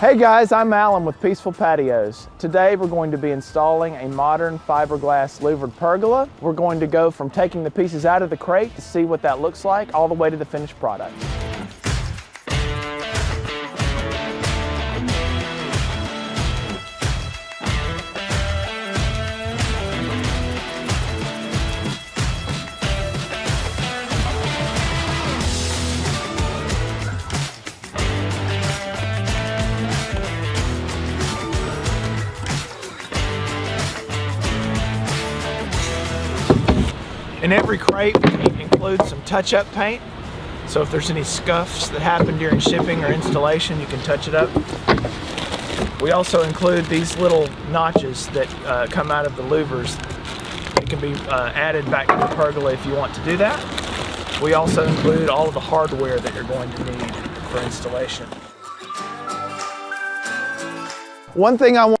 Hey guys, I'm Alan with Peaceful Patios. Today we're going to be installing a modern fiberglass louvered pergola. We're going to go from taking the pieces out of the crate to see what that looks like all the way to the finished product. In every crate, we include some touch-up paint. So if there's any scuffs that happen during shipping or installation, you can touch it up. We also include these little notches that come out of the louvers. It can be added back to the pergola if you want to do that. We also include all of the hardware that you're going to need for installation. One thing I want